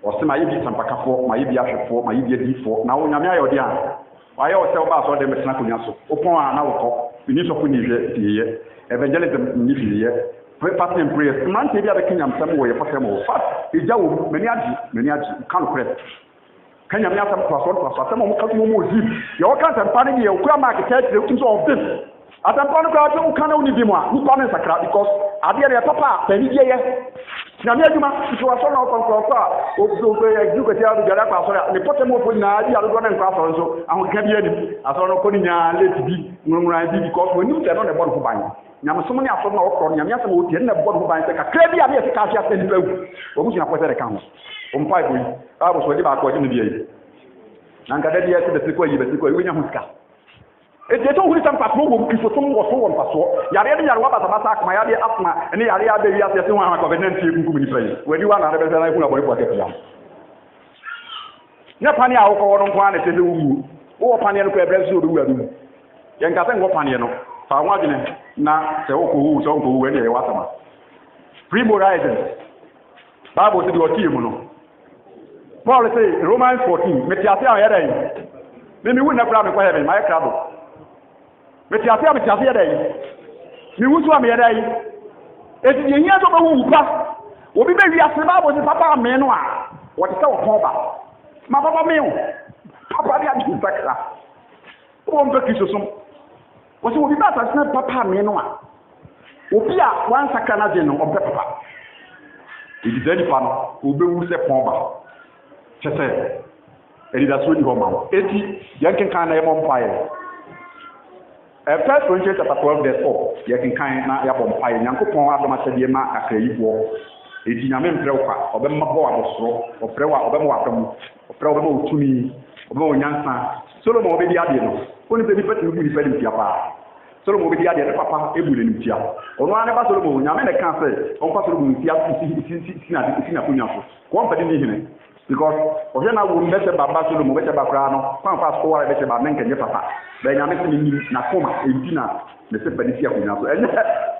B: osema yibi tampakafo ma yibi ahwefo ma yibi adifo na wo nyame ayode a waye o se oba so de mesena konya so opon a na wo ni so ko ni hwe tiye evangelism ni fiye fasting prayers man te bia be kenya msam wo ye fasem wo fast eja wo mani aji kan kure kenya me asam kwaso asem mo ka mo zi ye wo kan tampa ne ye okura market tire so of this atampa no kwa to kan oni bi mo a ni pa ne sakra because ade ye papa pani ye nyame adwuma situation na okonko a ozo ye ju ko ti adu jara kwa so ne potem ofo na adi adu na nkwa so nso ahoka bi ani aso no ko ni nya late bi ngurungura bi because when you tell no the board for ban nyame so ni aso na okro nyame asem o tie na board for ban se kakra bi a be se ka afia se ni bawu obu sina kwese de ka ho o mpa ibo yi abo so di ba ko ni bi yi na nka da dia se de ko yi be se ko yi nya huska ete to huri tam patro wo kiso to wo so wo mpaso yare de yare wa bata akma yare asma ene yare abe wi ase ho ha ko be nanti egungu ni frai wadi wa na be na ku na bo ko ke ya ne pani a wo ko no kwa na te wu wo pani no ko e bre so do wu adu ye nka se ngo pani no fa wa dine na se wo ko wu so ko wu ene e wa sama free horizon Bible se do ti mu no Paul say Romans 14 metiate a yare yi me wu na bra me kwa heaven my crado metiase ya dai mi wusu am ya dai eti ye hia so ba wu pa obi be wi ase ba bo se papa me no a wo te se wo kon ba ma papa me o papa bi adi sakra o mbe kiso som wo se obi ba ta se papa me no a obi a wan sakra na de no o be papa edi zeni pa no obi wu se pon ba chese edi da so ni ho ma eti yanken kan na e mo mpae First Corinthians chapter 12 verse 4 ye kan na ya bom pai Nyankopon adoma sedie ma akrayibo edi nyame mprɛ kwa obemma bo abosoro oprɛ wa obemma wadamu oprɛ obemma otumi obemma onyansa Solomon obedi ade no oni pe bi pati bi padi tia pa Solomon obedi ade papa ebule ni tia ono ane ba Solomon nyame ne kan sɛ on pa Solomon tia si na kunya so ko on padi ni hene because oje na wo mbese baba Solomon bese bakra no fan fast ko wara bese ba menke nye papa be nyame se ni na koma entina ne se padi sia kunya so enye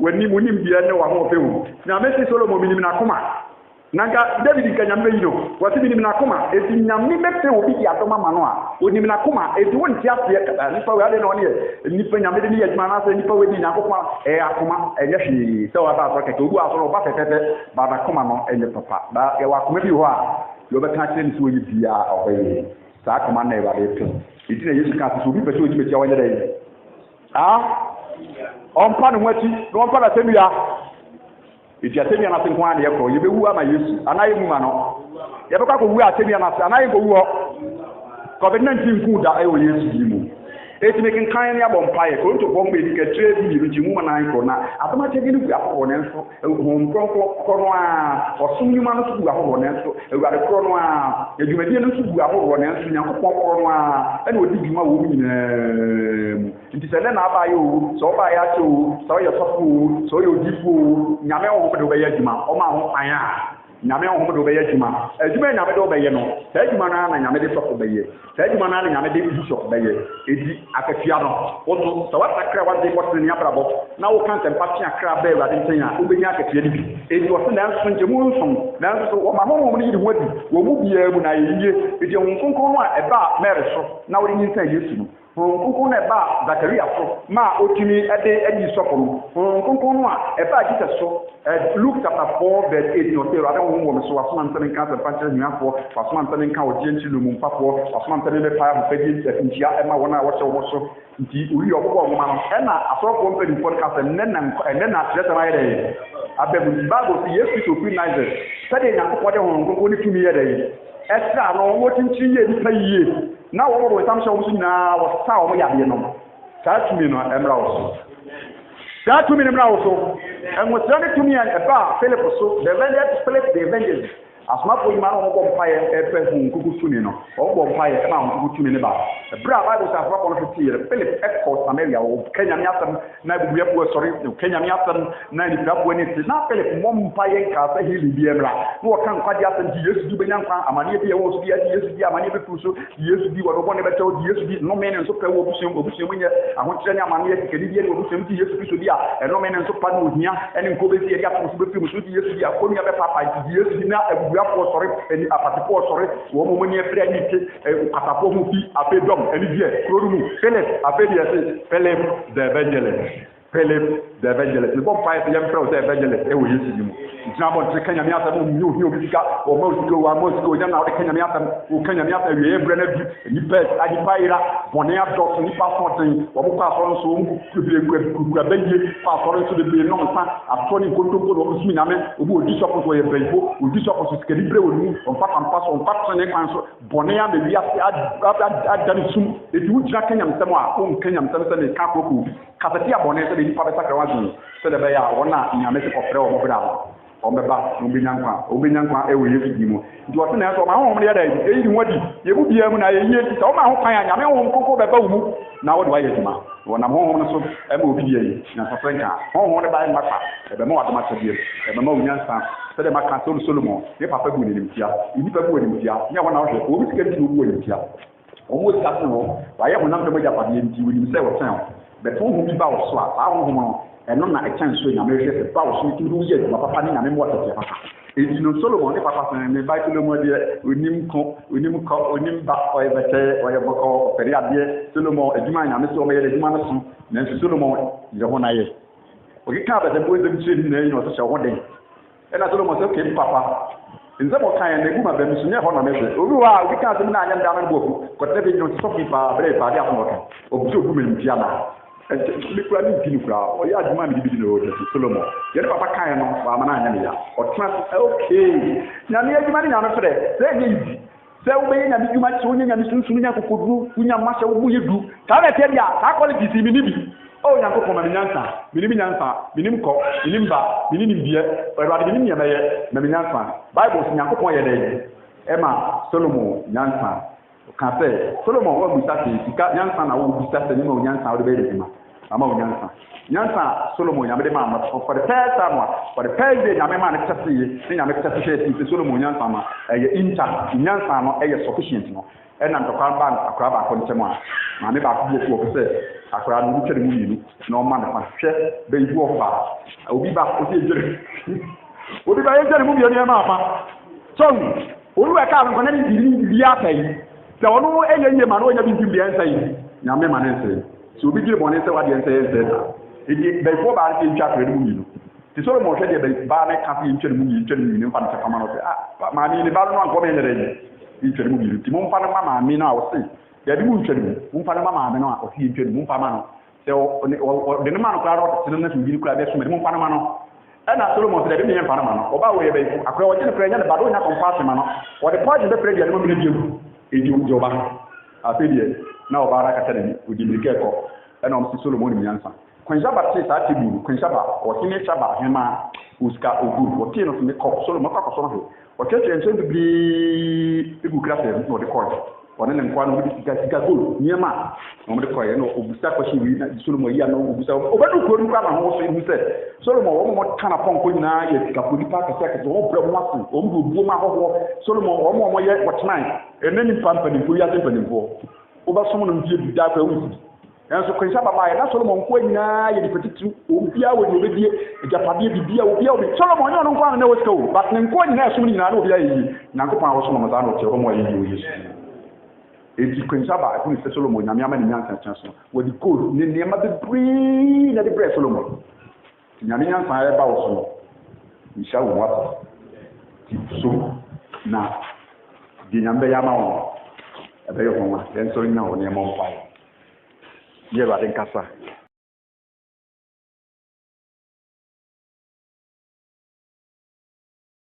B: wani mu nim bia ne wa ho pewu nyame se Solomon mi nim na koma nanga David kanya mbe yino wati nim na koma eti nyame bese obi ya doma ma no a oni nim na koma eti won ti afi ka ni pa we ade no ne ni pa nyame de ni yaduma na se ni pa we ni na kokwa akoma enye hwi se wa ba so keke obu aso no ba tete ba na koma no enye papa ba e wa koma bi ho a yo be ka chen so yi bia obe sa koma na e ba de pe iti na Yesu ka so bi pe so ji metia wanya dai on pa no nwati no on pa na semia iti atemi na senkwa na yekro ye bewu ama Yesu anaye mu ma no ye bekwa ko wu atemi na anaye ko wu COVID-19 ku da ayo Yesu bi mu eti mekin kan ya bompaye ko to bombe di ka tre bi ni mu na ko na atama te gini ku afọ ne nso hon kro no a osum ni ma no su afọ ne nso ewade kro no a edwumadi no su afọ ne nso nyankopon kro no a ene odi dwuma wo mu nyina nti se na aba yo so ba ya to so ye sofu so ye odifu nyame wo be do be ya dwuma o ma ho pan a nyame ho do be ya dwuma adwuma nyame do be ye no sa dwuma na nyame de sofu be ye sa dwuma na nyame de bishop be ye edi akafia no wo so wa sakra wa de botne ni abrabo na wo kan tempa tia kra be wa de ntanya wo be nya akafia ni bi edi wo se na nso nje mu nso na nso wo ma ho mo ni di wadi wo mu bia mu na yiye edi won konkon no a eba mere so na wo ni nsa Yesu no konkon na eba Zakaria so ma otimi ede edi sofo no konkon no a eba Jesus so Luke chapter 4 verse 8 no say rather wo mo so wasoma ntan kan sa panche hiafo wasoma ntan kan odie nchilu mu mpapo wasoma ntan be pa ho pedi ntia ema wona wo so wo so nti uri okwo mo ma no e na asofo mpedi podcast na treta na yede abebu Bible say Yesu to free nice sade nyankopɔ de ho konkon ni tumi yede extra no wo tinchi ye ni paye na wo mo tam sha wo na wo sa wo ya de no sa tumi no emra wo sa tumi no emra wo so enwo tane tumi an eba Philip so the evangelist Philip the evangelist asma po ima no go mpaye epe hu nkuku tumi no o go mpaye e ma nkuku tumi ne ba bra Bible sa fa ko no fiti Philip export Samaria o Kenya mi atam na bubu yapo sorry Kenya mi atam na ni prapo ni na Philip mo mpaye ka sa hili bi emra no kan kwadi atam di Yesu du benya nkwa amane bi e wo so bi Yesu bi amane bi tu so Yesu bi wo no ne beta o Yesu bi no menen so pe wo busem nye ahontre ni amane ye kedi bi e wo busem di Yesu bi so bi a no menen so pa no ohia ene nko be bi e ato so be fi so di Yesu bi a ko mi be papa di Yesu bi na abubuafo sorry eni apatiko sorry wo mo ni efre ni ti patafo mu fi apedom eni die kroru mu Philip apedi Philip the evangelist Philip the evangelist bon pa e yam the evangelist e wo Yesu ni mu jabo ti Kenya mi ata mu ni obi ka o mo siko wa mo siko ya na o Kenya mi ata o Kenya mi ata wie ebre na bi ni pet adi paira bonia dot ni pa fonten o mo pa so so mu kubire ku abenye pa so so de be no nsa atoni kontompo no sumi na me obi odi shop so ye benfo odi shop so skedi bre wonu on pa so on pa so ne kan so bonia be wi adani sum e di wujira Kenya msemo a o Kenya msemo se ne ka koku kasati abone se de ni pa be sakra wazu se de be ya wona nyame se kofre o mo bra omeba obenyankwa ewe Yesu di mu ndi wose na so ma ho ya da eyi ni wadi ye bu bia mu na ye yie ti so ma ho kan nyame ho nkoko beba wu mu na wo de wa yeduma wona ho ho no so e ma obi die yi na so frenka ho de ba maka e be ma wa ma tebie e be ma unyansa se de maka Solomon ye papa bu ni nimtia ni papa bu ni nimtia nya wona wo hwe obi sika di no bu ni nimtia o mo sika no wa ye ho nam de mo japa de nti wi ni se wo tan be to ho bi ba wo so a ho ho no eno na echan so nyame hwe se pa wo so ti ru ye ma papa ni nyame mo tete papa e no Solomon ni papa san me ba tulo mo de onim ba o e bete o ye boko peri ade Solomon ejuma nyame so o me ye ejuma no so na Solomon ye ho na ye o ki ka ba de bo de bi ni na no so se ho den e na Solomon se ke papa nze mo kan na eguma ba mi so ne ho na me se obi wa o ki ka se na anya nda na bo ko te bi no so fi pa bre pa dia ko kan o bi so bu me ntia na likura ni ntini kura o ya adwuma mi bi no de Solomon ye ne papa kan no wa mana anya ne ya o tena okay na ne adwuma ni nyame fere se nye yi se wo be nya mi dwuma che wonya nya mi sunsun nya kokodu wonya ma se wo bu yedu ta na te bia ta quality si mi ni bi o nya ko ma mi nyansa mi ni mi nyansa mi ni mko mi ni mba mi ni bie o ra de mi ni yeme ye na mi nyansa Bible si nya ko pon ye de e ma Solomon nyansa kan say Solomon wo bisa ti sika nyansa na wo bisa se ni ma nyansa wo de be de ma ama nyansa nyansa Solomon nyame de ma ma for the first time for the first day nyame ma na tete ye ni nyame tete she Solomon nyansa ma eye inter nyansa no eye sufficient no e na ntokwa ba akra ba ko ntemu a ma me ba ko ko se akra no twere mu yinu na o ma na fa hwe be ibu o ba obi ba o se ejere obi ba ejere mu bi ni ma fa so oluwa ka ko na ni bi akai se onu eye ma no nya bi bi ensa yi nyame ma na ensa so obi gire bone se wa de ensa edi be fo ba ti twa kwere mu yinu ti Solomon hwe de ba na ka fi ntwere mu yinu fa na ka ma no se ma ni ba no anko me nyere yi ntwere mu yinu ti mo mfa na ma mi na o se ya di mu ntwere mu mfa na ma mi na o fi ntwere mu mfa ma no se o de no ma no kra ro ti na su yinu kra be so me mo mfa na ma no ɛna Solomon sɛ de me yɛmfa no ma no ɔba wo yɛ bɛyi akora wɔgye no kora nya ne bado nya kɔmpaase ma no wɔde pɔgye bɛfrɛ deɛ no ma mene biegu ɛdi ɔba afei deɛ na ɔba ara kata n'ani ɔdi mirika ɛkɔ ɛna ɔm si Solomon nim nyansa kwanhyaba tee saa tebulu kwanhyaba ɔhene hyaba hema osika oguru ɔtee no sɛ kɔ Solomon kɔ akɔsɔ no hwɛ ɔkyerɛkyerɛ nkyɛn bebree egu kra sɛ na ɔde kɔɛ ɔne ne nkoa no ɔde sika gold nneɛma na ɔde kɔɛ na ɔbusa kɔhyɛ wei na Solomon yi ano ɔbusa ɔbɛdu kuro no kora na ho so ehu sɛ Solomon wɔn ka na pɔnkɔ nyinaa yɛ sikafo nipa akɛseakɛse wɔn brɛ wɔn ase wɔn de obuo mu ahɔhoɔ Solomon wɔn yɛ wɔtenan ɛnɛ nipa mpanimfoɔ yi ase mpanimfoɔ wobɛsom no mfie bi daa kɔ awusi ɛnso kwanhyia babaeɛ na Solomon nkoa nyinaa yɛ nipa titiri obiara wɔ deɛ obɛdie agyapadeɛ bibia obiara obi Solomon nyɛ ɔno nkoa na wɔsika o but ne nkoa nyinaa ɛsom nyinaa na obiara yɛ yie nyankopɔn a wɔsom no saa na ɔkyerɛ hɔ ma ɔyɛ yie wɔ Yesu eti kwanhyia ba ɛfo ne sɛ Solomon nyame ama ne nyansa kyɛn so wɔde gold ne nneɛma bebree na de brɛ Solomon nyame nyansa ɛba wɔ so no nhyia wɔ wata ti so na deɛ nyame bɛyɛ ama wɔn ɛbɛyɛ wɔn a yɛn nso nya wɔn nneɛma mpaeɛ yɛ Awurade nkasa